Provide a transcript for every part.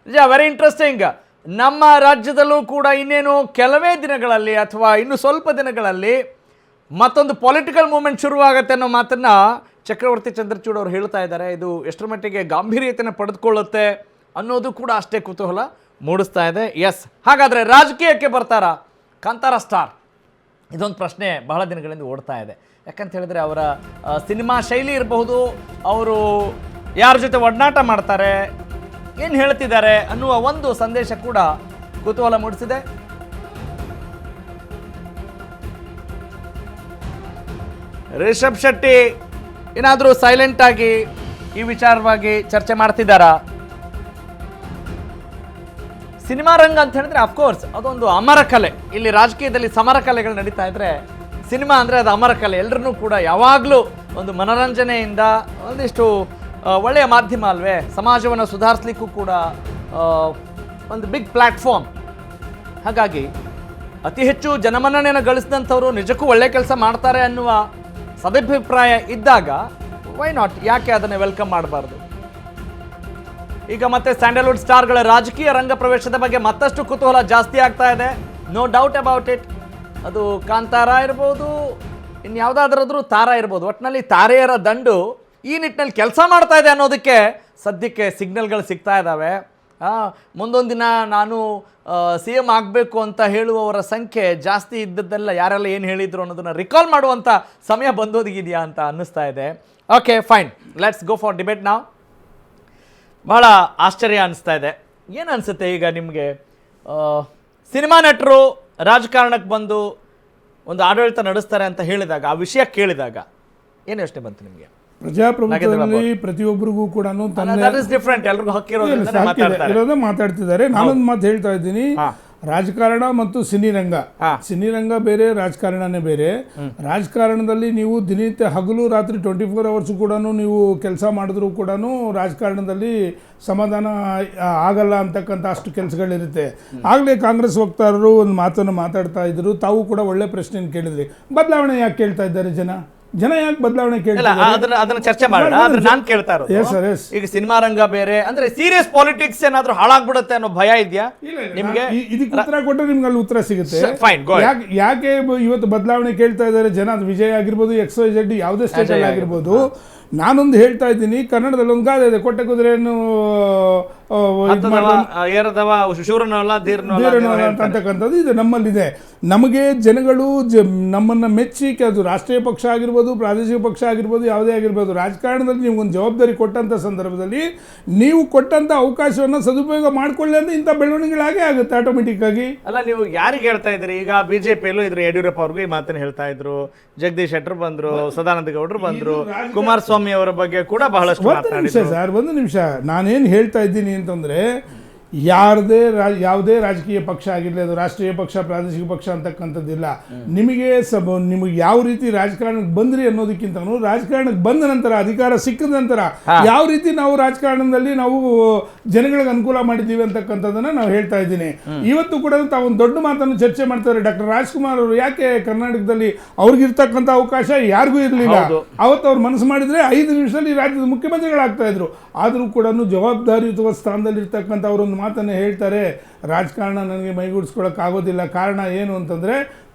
ನಿಜ, very interesting. ನಮ್ಮ ರಾಜ್ಯದಲ್ಲೂ ಕೂಡ ಇನ್ನೇನು ಕೆಲವೇ ದಿನಗಳಲ್ಲಿ ಅಥವಾ ಇನ್ನು ಸ್ವಲ್ಪ ದಿನಗಳಲ್ಲಿ ಮತ್ತೊಂದು ಪೊಲಿಟಿಕಲ್ ಮೂವ್ಮೆಂಟ್ ಶುರುವಾಗುತ್ತೆ ಅನ್ನೋ ಮಾತನ್ನು ಚಕ್ರವರ್ತಿ ಚಂದ್ರಚೂಡ್ ಅವರು ಹೇಳ್ತಾ ಇದ್ದಾರೆ. ಇದು ಎಷ್ಟರ ಮಟ್ಟಿಗೆ ಗಾಂಭೀರ್ಯತೆಯನ್ನು ಪಡೆದುಕೊಳ್ಳುತ್ತೆ ಅನ್ನೋದು ಕೂಡ ಅಷ್ಟೇ ಕುತೂಹಲ ಮೂಡಿಸ್ತಾ ಇದೆ. ಎಸ್, ಹಾಗಾದರೆ ರಾಜಕೀಯಕ್ಕೆ ಬರ್ತಾರಾ ಕಾಂತಾರ ಸ್ಟಾರ್? ಇದೊಂದು ಪ್ರಶ್ನೆ ಬಹಳ ದಿನಗಳಿಂದ ಓಡ್ತಾ ಇದೆ. ಯಾಕಂತ ಹೇಳಿದ್ರೆ ಅವರ ಸಿನಿಮಾ ಶೈಲಿ ಇರಬಹುದು, ಅವರು ಯಾರ ಜೊತೆ ಒಡನಾಟ ಮಾಡ್ತಾರೆ, ಏನು ಹೇಳ್ತಿದ್ದಾರೆ ಅನ್ನುವ ಒಂದು ಸಂದೇಶ ಕೂಡ ಕುತೂಹಲ ಮೂಡಿಸಿದೆ. ರಿಷಬ್ ಶೆಟ್ಟಿ ಏನಾದರೂ ಸೈಲೆಂಟ್ ಆಗಿ ಈ ವಿಚಾರವಾಗಿ ಚರ್ಚೆ ಮಾಡ್ತಿದ್ದಾರಾ? ಸಿನಿಮಾ ರಂಗ ಅಂತ ಹೇಳಿದ್ರೆ ಅಫ್ಕೋರ್ಸ್ ಅದೊಂದು ಅಮರ ಕಲೆ. ಇಲ್ಲಿ ರಾಜಕೀಯದಲ್ಲಿ ಸಮರ ಕಲೆಗಳು ನಡೀತಾ ಇದ್ರೆ ಸಿನಿಮಾ ಅಂದರೆ ಅದು ಅಮರ ಕಲೆ. ಎಲ್ಲರನ್ನೂ ಕೂಡ ಯಾವಾಗಲೂ ಒಂದು ಮನೋರಂಜನೆಯಿಂದ ಒಂದಿಷ್ಟು ಒಳ್ಳೆಯ ಮಾಧ್ಯಮ ಅಲ್ವೇ, ಸಮಾಜವನ್ನು ಸುಧಾರಿಸ್ಲಿಕ್ಕೂ ಕೂಡ ಒಂದು ಬಿಗ್ ಪ್ಲ್ಯಾಟ್ಫಾರ್ಮ್. ಹಾಗಾಗಿ ಅತಿ ಹೆಚ್ಚು ಜನಮನ್ನಣೆಯನ್ನು ಗಳಿಸಿದಂಥವ್ರು ನಿಜಕ್ಕೂ ಒಳ್ಳೆ ಕೆಲಸ ಮಾಡ್ತಾರೆ ಅನ್ನುವ ಸದಭಿಪ್ರಾಯ ಇದ್ದಾಗ ವೈ ನಾಟ್, ಯಾಕೆ ಅದನ್ನು ವೆಲ್ಕಮ್ ಮಾಡಬಾರ್ದು? ಈಗ ಮತ್ತೆ ಸ್ಯಾಂಡಲ್ವುಡ್ ಸ್ಟಾರ್ಗಳ ರಾಜಕೀಯ ರಂಗ ಪ್ರವೇಶದ ಬಗ್ಗೆ ಮತ್ತಷ್ಟು ಕುತೂಹಲ ಜಾಸ್ತಿ ಆಗ್ತಾ ಇದೆ. No doubt about it. ಅದು ಕಾಂತಾರ ಇರ್ಬೋದು, ಇನ್ಯಾವುದಾದ್ರಾದ್ರೂ ತಾರ ಇರ್ಬೋದು, ಒಟ್ಟಿನಲ್ಲಿ ತಾರೆಯರ ದಂಡು ಈ ನಿಟ್ಟಿನಲ್ಲಿ ಕೆಲಸ ಮಾಡ್ತಾ ಇದೆ ಅನ್ನೋದಕ್ಕೆ ಸದ್ಯಕ್ಕೆ ಸಿಗ್ನಲ್ಗಳು ಸಿಗ್ತಾ ಇದ್ದಾವೆ. ಮುಂದೊಂದು ದಿನ ನಾನು CM ಆಗಬೇಕು ಅಂತ ಹೇಳುವವರ ಸಂಖ್ಯೆ ಜಾಸ್ತಿ ಇದ್ದದ್ದೆಲ್ಲ ಯಾರೆಲ್ಲ ಏನು ಹೇಳಿದ್ರು ಅನ್ನೋದನ್ನು ರಿಕಾಲ್ ಮಾಡುವಂಥ ಸಮಯ ಬಂದೋದಿದೆಯಾ ಅಂತ ಅನ್ನಿಸ್ತಾ ಇದೆ. Okay fine, let's go for debate ನಾವು. ಬಹಳ ಆಶ್ಚರ್ಯ ಅನಿಸ್ತಾ ಇದೆ. ಏನು ಅನಿಸುತ್ತೆ ಈಗ ನಿಮಗೆ, ಸಿನಿಮಾ ನಟರು ರಾಜಕಾರಣಕ್ಕೆ ಬಂದು ಒಂದು ಆಡಳಿತ ನಡೆಸ್ತಾರೆ ಅಂತ ಹೇಳಿದಾಗ, ಆ ವಿಷಯ ಕೇಳಿದಾಗ ಏನು ಯೋಚನೆ ಬಂತು ನಿಮಗೆ? ಪ್ರಜಾಪ್ರಭುತ್ವದಲ್ಲಿ ಪ್ರತಿಯೊಬ್ಬರಿಗೂ ಕೂಡ ಮಾತಾಡ್ತಿದ್ದಾರೆ. ನಾನೊಂದು ಮಾತು ಹೇಳ್ತಾ ಇದ್ದೀನಿ, ರಾಜಕಾರಣ ಮತ್ತು ಸಿನಿರಂಗ ಬೇರೆ, ರಾಜಕಾರಣನೇ ಬೇರೆ. ರಾಜಕಾರಣದಲ್ಲಿ ನೀವು ದಿನನಿತ್ಯ ಹಗಲು ರಾತ್ರಿ 24 hours ಕೂಡ ನೀವು ಕೆಲಸ ಮಾಡಿದ್ರು ಕೂಡ ರಾಜಕಾರಣದಲ್ಲಿ ಸಮಾಧಾನ ಆಗಲ್ಲ ಅಂತಕ್ಕಂಥ ಅಷ್ಟು ಕೆಲಸಗಳಿರುತ್ತೆ. ಆಗಲೇ ಕಾಂಗ್ರೆಸ್ ವಕ್ತಾರರು ಒಂದು ಮಾತನ್ನು ಮಾತಾಡ್ತಾ ಇದ್ರು, ತಾವು ಕೂಡ ಒಳ್ಳೆ ಪ್ರಶ್ನೆಯನ್ನು ಕೇಳಿದ್ರಿ. ಬದಲಾವಣೆ ಯಾಕೆ ಕೇಳ್ತಾ ಇದ್ದಾರೆ ಜನ ಯಾಕೆ ಬದಲಾವಣೆ ಅದನ್ನ ಚರ್ಚೆ ಮಾಡೋಣ. ಆದ್ರೆ ನಾನು ಕೇಳ್ತಾ ಇರೋದು, ಈಗ ಸಿನಿಮಾ ರಂಗ ಬೇರೆ ಅಂದ್ರೆ ಸೀರಿಯಸ್ ಪಾಲಿಟಿಕ್ಸ್ ಏನಾದ್ರೂ ಹಾಳಾಗ್ಬಿಡುತ್ತೆ ಅನ್ನೋ ಭಯ ಇದೆಯಾ ನಿಮ್ಗೆ? ಇದಕ್ಕೆ ಉತ್ತರ ಕೊಟ್ಟರೆ ನಿಮ್ಗೆ ಅಲ್ಲಿ ಉತ್ತರ ಸಿಗುತ್ತೆ. ಯಾಕೆ ಇವತ್ತು ಬದಲಾವಣೆ ಕೇಳ್ತಾ ಇದ್ದಾರೆ ಜನ? ಅದು ವಿಜಯ್ ಆಗಿರ್ಬೋದು, XYZ ಯಾವುದೇ ಸ್ಟೇಟ್ ಅಲ್ಲಿ ಆಗಿರ್ಬೋದು. ನಾನೊಂದು ಹೇಳ್ತಾ ಇದ್ದೀನಿ, ಕನ್ನಡದಲ್ಲಿ ಒಂದು ಗಾದೆ ಇದೆ, ಕೊಟ್ಟೆ ಕುದುರೆಯನ್ನು ಅಂತಕ್ಕಂಥದ್ದು ಇದೆ, ನಮ್ಮಲ್ಲಿದೆ. ನಮಗೆ ಜನಗಳು ನಮ್ಮನ್ನು ಮೆಚ್ಚಿ, ಅದು ರಾಷ್ಟ್ರೀಯ ಪಕ್ಷ ಆಗಿರ್ಬೋದು, ಪ್ರಾದೇಶಿಕ ಪಕ್ಷ ಆಗಿರ್ಬೋದು, ಯಾವುದೇ ಆಗಿರ್ಬೋದು, ರಾಜಕಾರಣದಲ್ಲಿ ನಿಮ್ಗೊಂದು ಜವಾಬ್ದಾರಿ ಕೊಟ್ಟಂಥ ಸಂದರ್ಭದಲ್ಲಿ ನೀವು ಕೊಟ್ಟಂಥ ಅವಕಾಶವನ್ನು ಸದುಪಯೋಗ ಮಾಡಿಕೊಳ್ಳಿ ಅಂತ ಇಂಥ ಬೆಳವಣಿಗೆಗಳಾಗೇ ಆಗುತ್ತೆ ಆಟೋಮೆಟಿಕ್ ಆಗಿ. ಅಲ್ಲ, ನೀವು ಯಾರಿಗೆ ಹೇಳ್ತಾ ಇದ್ರಿ? ಈಗ BJPಯಲ್ಲೂ ಇದ್ರು, ಯಡಿಯೂರಪ್ಪ ಅವ್ರಿಗೂ ಈ ಮಾತನ್ನು ಹೇಳ್ತಾ ಇದ್ರು, ಜಗದೀಶ್ ಶೆಟ್ಟರ್ ಬಂದ್ರು, ಸದಾನಂದ ಗೌಡರು ಬಂದ್ರು, ಕುಮಾರಸ್ವಾಮಿ ಅವರ ಬಗ್ಗೆ ಕೂಡ ಬಹಳಷ್ಟು ಒಂದು ನಿಮಿಷ ನಾನೇನು ಹೇಳ್ತಾ ಇದ್ದೀನಿ ಅಂತಂದ್ರೆ, ಯಾವುದೇ ರಾಜಕೀಯ ಪಕ್ಷ ಆಗಿರಲಿ, ಅದು ರಾಷ್ಟ್ರೀಯ ಪಕ್ಷ, ಪ್ರಾದೇಶಿಕ ಪಕ್ಷ ಅಂತಕ್ಕಂಥದ್ದಿಲ್ಲ. ನಿಮಗೆ ಯಾವ ರೀತಿ ರಾಜಕಾರಣಕ್ಕೆ ಬಂದ್ರಿ ಅನ್ನೋದಕ್ಕಿಂತ ರಾಜಕಾರಣಕ್ಕೆ ಬಂದ ನಂತರ, ಅಧಿಕಾರ ಸಿಕ್ಕಿದ ನಂತರ ಯಾವ ರೀತಿ ನಾವು ರಾಜಕಾರಣದಲ್ಲಿ ನಾವು ಜನಗಳಿಗೆ ಅನುಕೂಲ ಮಾಡಿದ್ದೀವಿ ಅಂತಕ್ಕಂಥದ್ದನ್ನ ನಾವು ಹೇಳ್ತಾ ಇದ್ದೀನಿ. ಇವತ್ತು ಕೂಡ ತಾವು ಒಂದು ದೊಡ್ಡ ಮಾತನ್ನು ಚರ್ಚೆ ಮಾಡ್ತಾರೆ. ಡಾಕ್ಟರ್ ರಾಜ್ಕುಮಾರ್ ಅವರು ಯಾಕೆ ಕರ್ನಾಟಕದಲ್ಲಿ ಅವ್ರಿಗಿರ್ತಕ್ಕಂಥ ಅವಕಾಶ ಯಾರಿಗೂ ಇರಲಿಲ್ಲ. ಅವತ್ತು ಅವ್ರು ಮನಸ್ಸು ಮಾಡಿದ್ರೆ 5 ನಿಮಿಷದಲ್ಲಿ ರಾಜ್ಯದ ಮುಖ್ಯಮಂತ್ರಿಗಳಾಗ್ತಾ ಇದ್ರು. ಆದರೂ ಕೂಡ ಜವಾಬ್ದಾರಿಯುತ ಸ್ಥಾನದಲ್ಲಿ ಇರ್ತಕ್ಕಂಥ ಅವರೊಂದು ಮಾತನ್ನು ಹೇಳ್ತಾರೆ, ರಾಜಕಾರಣ ನನಗೆ ಮೈಗೂಡಿಸ್ಕೊಳ್ಳೋಕ್ಕಾಗೋದಿಲ್ಲ. ಕಾರಣ ಏನು ಅಂತಂದರೆ,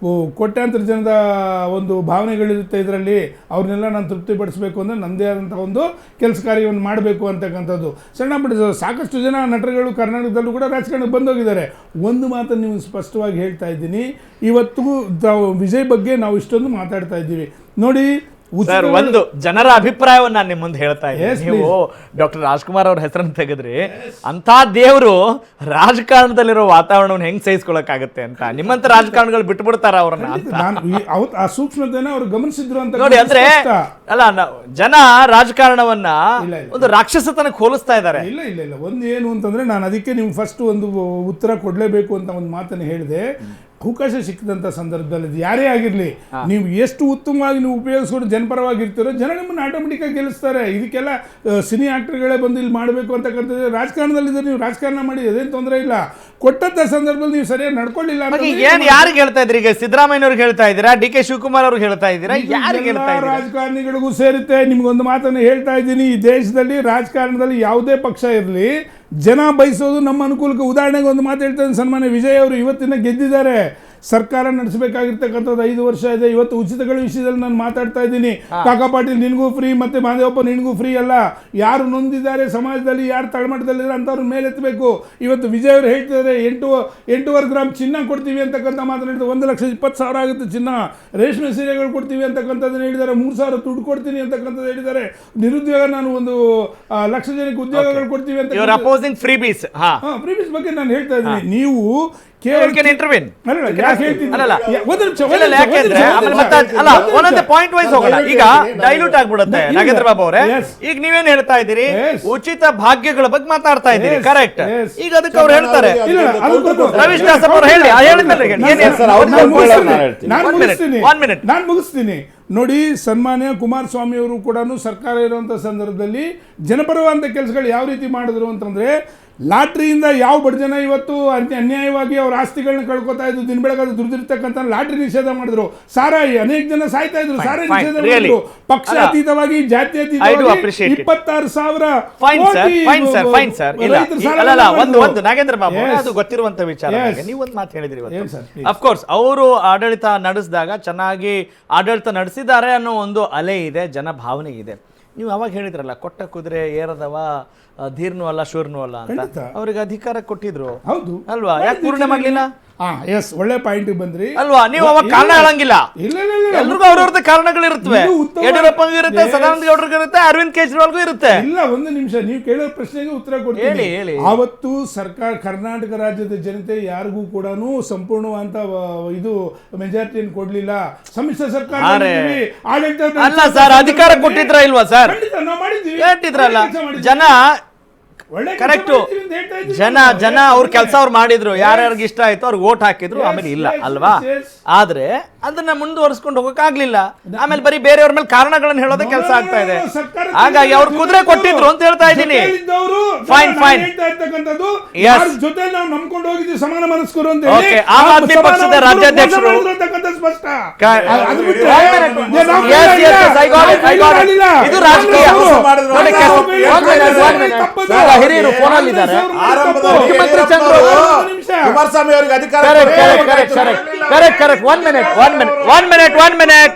ಕೋಟ್ಯಾಂತರ ಜನದ ಒಂದು ಭಾವನೆಗಳಿರುತ್ತೆ ಇದರಲ್ಲಿ, ಅವ್ರನ್ನೆಲ್ಲ ನಾನು ತೃಪ್ತಿಪಡಿಸಬೇಕು ಅಂದರೆ ನನ್ನದೇ ಆದಂಥ ಒಂದು ಕೆಲಸ ಕಾರ್ಯವನ್ನು ಮಾಡಬೇಕು ಅಂತಕ್ಕಂಥದ್ದು. ಸಣ್ಣ ಪುಟ್ಟ ಸಾಕಷ್ಟು ಜನ ನಟರುಗಳು ಕರ್ನಾಟಕದಲ್ಲೂ ಕೂಡ ರಾಜಕಾರಣಕ್ಕೆ ಬಂದೋಗಿದ್ದಾರೆ. ಒಂದು ಮಾತನ್ನು ನೀವು ಸ್ಪಷ್ಟವಾಗಿ ಹೇಳ್ತಾ ಇದ್ದೀನಿ, ಇವತ್ತು ವಿಜಯ್ ಬಗ್ಗೆ ನಾವು ಇಷ್ಟೊಂದು ಮಾತಾಡ್ತಾ ಇದ್ದೀವಿ ನೋಡಿ. ಒಂದು ಜನರ ಅಭಿಪ್ರಾಯವನ್ನ ನಾನು ನಿಮ್ಮ ಮುಂದೆ ಹೇಳ್ತಾ ಇದ್ದೀನಿ. ನೀವು ಡಾಕ್ಟರ್ ರಾಜ್ಕುಮಾರ್ ಅವ್ರ ಹೆಸರನ್ನು ತೆಗೆದ್ರಿ, ಅಂತ ದೇವರು ರಾಜಕಾರಣದಲ್ಲಿರೋ ವಾತಾವರಣವನ್ನು ಹೆಂಗ್ ಸಹಿಸ್ಕೊಳಕ್ಕಾಗತ್ತೆ ಅಂತ ನಿಮ್ಮಂತ ರಾಜಕಾರಣಗಳು ಬಿಟ್ಬಿಡ್ತಾರ ಅವ್ರನ್ನ? ಆ ಸೂಕ್ಷ್ಮತೆನ ಅವ್ರು ಗಮನಿಸಿದ್ರು ಅಂತ ನೋಡಿ. ಅಂದ್ರೆ ಅಲ್ಲ, ಜನ ರಾಜಕಾರಣವನ್ನ ಒಂದು ರಾಕ್ಷಸತನಕ್ಕೆ ಹೋಲಿಸ್ತಾ ಇದ್ದಾರೆ. ಇಲ್ಲ ಒಂದು ಏನು ಅಂತಂದ್ರೆ, ನಾನು ಅದಕ್ಕೆ ನಿಮ್ಗೆ ಫಸ್ಟ್ ಒಂದು ಉತ್ತರ ಕೊಡ್ಲೇಬೇಕು ಅಂತ ಒಂದು ಮಾತನ್ನು ಹೇಳಿದೆ. ಅವಕಾಶ ಸಿಕ್ಕಿದಂಥ ಸಂದರ್ಭದಲ್ಲಿ ಯಾರೇ ಆಗಿರಲಿ, ನೀವು ಎಷ್ಟು ಉತ್ತಮವಾಗಿ ನೀವು ಉಪಯೋಗಿಸ್ಕೊಂಡು ಜನಪರವಾಗಿರ್ತೀರೋ ಜನ ನಿಮ್ಮನ್ನು ಆಟೋಮೆಟಿಕ್ಕಾಗಿ ಗೆಲ್ಲಿಸ್ತಾರೆ. ಇದಕ್ಕೆಲ್ಲ ಸಿನಿ ಆಕ್ಟರ್ಗಳೇ ಬಂದು ಇಲ್ಲಿ ಮಾಡಬೇಕು ಅಂತಕ್ಕಂಥದ್ದು. ರಾಜಕಾರಣದಲ್ಲಿದ್ದರೆ ನೀವು ರಾಜಕಾರಣ ಮಾಡಿ, ಅದೇನು ತೊಂದರೆ ಇಲ್ಲ. ಕೊಟ್ಟಂತ ಸಂದರ್ಭದಲ್ಲಿ ನೀವು ಸರಿಯಾಗಿ ನಡ್ಕೊಳ್ಳಿಲ್ಲ ಬಗ್ಗೆ ಏನ್ ಯಾರಿಗೆ ಹೇಳ್ತಾ ಇದ್ರಿ? ಈಗ ಸಿದ್ದರಾಮಯ್ಯವ್ರಿಗೆ ಹೇಳ್ತಾ ಇದ್ದೀರಾ, ಡಿ ಕೆ ಶಿವಕುಮಾರ್ ಅವ್ರಿಗೆ ಹೇಳ್ತಾ ಇದ್ದೀರಾ, ಯಾರಿಗೆ ಹೇಳ್ತಾ ಇದ್ದೀರಾ? ರಾಜಕಾರಣಿಗಳಿಗೂ ಸೇರುತ್ತೆ. ನಿಮ್ಗೊಂದು ಮಾತನ್ನು ಹೇಳ್ತಾ ಇದ್ದೀನಿ, ಈ ದೇಶದಲ್ಲಿ ರಾಜಕಾರಣದಲ್ಲಿ ಯಾವುದೇ ಪಕ್ಷ ಇರಲಿ, ಜನ ಬಯಸೋದು ನಮ್ಮ ಅನುಕೂಲಕ್ಕೆ. ಉದಾಹರಣೆಗೆ ಒಂದು ಮಾತು ಹೇಳ್ತಾರೆ, ಸನ್ಮಾನ್ಯ ವಿಜಯ್ ಅವರು ಇವತ್ತಿನ ಗೆದ್ದಿದ್ದಾರೆ, ಸರ್ಕಾರ ನಡೆಸಬೇಕಾಗಿರ್ತಕ್ಕಂಥದ್ದು 5 ವರ್ಷ ಇದೆ. ಇವತ್ತು ಉಚಿತಗಳ ವಿಷಯದಲ್ಲಿ ನಾನು ಮಾತಾಡ್ತಾ ಇದ್ದೀನಿ. ಕಾಕಾ ಪಾಟೀಲ್ ನಿನಗೂ ಫ್ರೀ, ಮತ್ತೆ ಮಾದೇವಪ್ಪ ನಿನಗೂ ಫ್ರೀ ಅಲ್ಲ. ಯಾರು ನೊಂದಿದ್ದಾರೆ ಸಮಾಜದಲ್ಲಿ, ಯಾರು ತಳಮಟ್ಟದಲ್ಲಿದ್ದಾರೆ ಅಂಥವ್ರ ಮೇಲೆತ್ತಬೇಕು. ಇವತ್ತು ವಿಜಯ್ ಅವರು ಹೇಳ್ತಿದ್ದಾರೆ 8.5 ಗ್ರಾಮ್ ಚಿನ್ನ ಕೊಡ್ತೀವಿ ಅಂತಕ್ಕಂಥ ಮಾತನ್ನು ಹೇಳಿದ್ರು. 1,20,000 ಆಗುತ್ತೆ ಚಿನ್ನ. ರೇಷ್ಮೆ ಸೀರೆಗಳು ಕೊಡ್ತೀವಿ ಅಂತಕ್ಕಂಥದ್ದನ್ನು ಹೇಳಿದ್ದಾರೆ. 3,000 ದುಡ್ಡು ಕೊಡ್ತೀನಿ ಅಂತಕ್ಕಂಥದ್ದು ಹೇಳಿದ್ದಾರೆ. ನಿರುದ್ಯೋಗ ನಾನು 1 ಲಕ್ಷ ಜನಕ್ಕೆ ಉದ್ಯೋಗಗಳು ಕೊಡ್ತೀವಿ ಅಂತ ಫ್ರೀಬೀಸ್ ಬಗ್ಗೆ ನಾನು ಹೇಳ್ತಾ ಇದ್ದೀನಿ. ನೀವು ಪಾಯಿಂಟ್ ವೈಸ್ ಹೋಗಲ್ಲ, ಈಗ ಡೈಲ್ಯೂಟ್ ಆಗ್ಬಿಡುತ್ತೆ. ನಾಗೇಂದ್ರ ಬಾಬು ಅವರೇ, ಈಗ ನೀವೇನ್ ಹೇಳ್ತಾ ಇದ್ದೀರಿ? ಉಚಿತ ಭಾಗ್ಯಗಳ ಬಗ್ಗೆ ಮಾತಾಡ್ತಾ ಇದ್ದೀರಿ, ಕರೆಕ್ಟ್. ಈಗ ಅದಕ್ಕೆ ಅವ್ರು ಹೇಳ್ತಾರೆ, ರವೀಶ್ ದಾಸ್ ಅವರು ಹೇಳಿ, ನಾನು ಮುಗಿಸ್ತೀನಿ ನೋಡಿ. ಸನ್ಮಾನ್ಯ ಕುಮಾರಸ್ವಾಮಿ ಅವರು ಕೂಡ ಸರ್ಕಾರ ಇರುವಂತ ಸಂದರ್ಭದಲ್ಲಿ ಜನಪರವಾದಂಥ ಕೆಲಸಗಳು ಯಾವ ರೀತಿ ಮಾಡಿದ್ರು ಅಂತಂದ್ರೆ, ಲಾಟ್ರಿಯಿಂದ ಯಾವ ಬಡ ಜನ ಇವತ್ತು ಅನ್ಯಾಯವಾಗಿ ಅವ್ರ ಆಸ್ತಿಗಳನ್ನ ಕಳ್ಕೊತಾ ಇದ್ರು, ದಿನ ಬೆಳಗಾದ ದುಡ್ದಿರ್ತಕ್ಕಂಥ ಲಾಟ್ರಿ ನಿಷೇಧ ಮಾಡಿದ್ರು. ಸಾರಾಯಿ ಅನೇಕ ಜನ ಸಾಯ್ತಾ ಇದ್ರು, ಸಾರಾಯಿ ನಿಷೇಧ ಮಾಡಿದ್ರು. ಪಕ್ಷ ಅತೀತವಾಗಿ, ಜಾತಿ ಅತೀತವಾಗಿ 26,000 ನಾಗೇಂದ್ರ ಬಾಬು ಅದು ಗೊತ್ತಿರುವಂತ ವಿಚಾರ. ನೀವು ಒಂದು ಮಾತು ಹೇಳಿದ್ರಿ, ಅಫ್ಕೋರ್ಸ್ ಅವರು ಆಡಳಿತ ನಡೆಸಿದಾಗ ಚೆನ್ನಾಗಿ ಆಡಳಿತ ನಡೆಸಿದ್ದಾರೆ ಅನ್ನೋ ಒಂದು ಅಲೆ ಇದೆ, ಜನ ಭಾವನೆ ಇದೆ. ನೀವು ಅವಾಗ ಹೇಳಿದ್ರಲ್ಲ, ಕೊಟ್ಟ ಕುದುರೆ ಏರದವ ಧೀರ್ನು ಅಲ್ಲ ಶೂರ್ನು ಅಲ್ಲ ಅಂತ. ಅವ್ರಿಗೆ ಅಧಿಕಾರ ಕೊಟ್ಟಿದ್ರು, ಹೌದು ಅಲ್ವಾ? ಯಾಕೆ ಪೂರ್ಣ ಮಾಡ್ಲಿಲ್ಲ? ಒಳ್ಳೆ ಪಾಯಿಂಟ್ ಬಂದ್ರಿ ಅಲ್ವಾ? ನೀವು ಅವಾಗ ಕಾರಣ ಹೇಳಂಗಿಲ್ಲ. ಎಲ್ರಿಗೂ ಅವ್ರವ್ರದ್ದು ಕಾರಣಗಳಿರುತ್ತವೆ. ಯಡಿಯೂರಪ್ಪನಿಗೂ ಇರುತ್ತೆ, ಸದಾನಂದ ಗೌಡರಿಗೂ ಇರುತ್ತೆ, ಅರವಿಂದ್ ಕೇಜ್ರಿವಾಲ್ಗೂ ಇರುತ್ತೆ. ಇಲ್ಲ, ಒಂದು ನಿಮಿಷ, ನೀವು ಕೇಳೋ ಪ್ರಶ್ನೆಗೆ ಉತ್ತರ ಕೊಡ್ತೀನಿ. ಆವತ್ತು ಸರ್ಕಾರ, ಕರ್ನಾಟಕ ರಾಜ್ಯದ ಜನತೆ ಯಾರಿಗೂ ಕೂಡ ಸಂಪೂರ್ಣವಾದ ಇದು ಮೆಜಾರಿಟಿಯನ್ನು ಕೊಡ್ಲಿಲ್ಲ. ಸಮ್ಮಿಶ್ರ ಸರ್ಕಾರ ಅಲ್ಲ ಸರ್, ಅಧಿಕಾರ ಕೊಟ್ಟಿದ್ರ ಇಲ್ವಾ ಸರ್? ಕೊಟ್ಟಿದ್ರಲ್ಲ. ಜನ ಕರೆಕ್ಟು, ಜನ ಅವ್ರ ಕೆಲಸ ಅವ್ರು ಮಾಡಿದ್ರು, ಯಾರ್ಯಾರಿಗೆ ಇಷ್ಟ ಆಯ್ತು ಅವ್ರಿಗೆ ವೋಟ್ ಹಾಕಿದ್ರು, ಆಮೇಲೆ ಇಲ್ಲ ಅಲ್ವಾ? ಆದ್ರೆ ಅದನ್ನ ಮುಂದುವರಿಸ್ಕೊಂಡು ಹೋಗಕ್ಕಾಗ್ಲಿಲ್ಲ. ಆಮೇಲೆ ಬರೀ ಬೇರೆಯವ್ರ ಮೇಲೆ ಕಾರಣಗಳನ್ನ ಹೇಳೋದೇ ಕೆಲಸ ಆಗ್ತಾ ಇದೆ. ಹಾಗಾಗಿ ಅವ್ರು ಕುದುರೆ ಕೊಟ್ಟಿದ್ರು ಅಂತ ಹೇಳ್ತಾ ಇದ್ದೀನಿ. ಫೈನ್ ಜೊತೆ ನಾವು ನಂಬ್ಕೊಂಡು ಹೋಗಿದ್ವಿ, ಸಮಾನ ಮನಸ್ಕರು ಅಂತ. ಆಮ್ ಆದ್ಮಿ ಪಕ್ಷದ ರಾಜ್ಯಾಧ್ಯಕ್ಷರು ಇದು ರಾಜಕೀಯ ಹಿರಿಯರು ಫೋನಲ್ಲಿ ಇದ್ದಾರೆ. ಮುಖ್ಯಮಂತ್ರಿ ಚಂದ್ರು ಕುಮಾರಸ್ವಾಮಿ ಅವರಿಗೆ ಅಧಿಕಾರ. ಕರೆಕ್ಟ್. 1 ಮಿನಿಟ್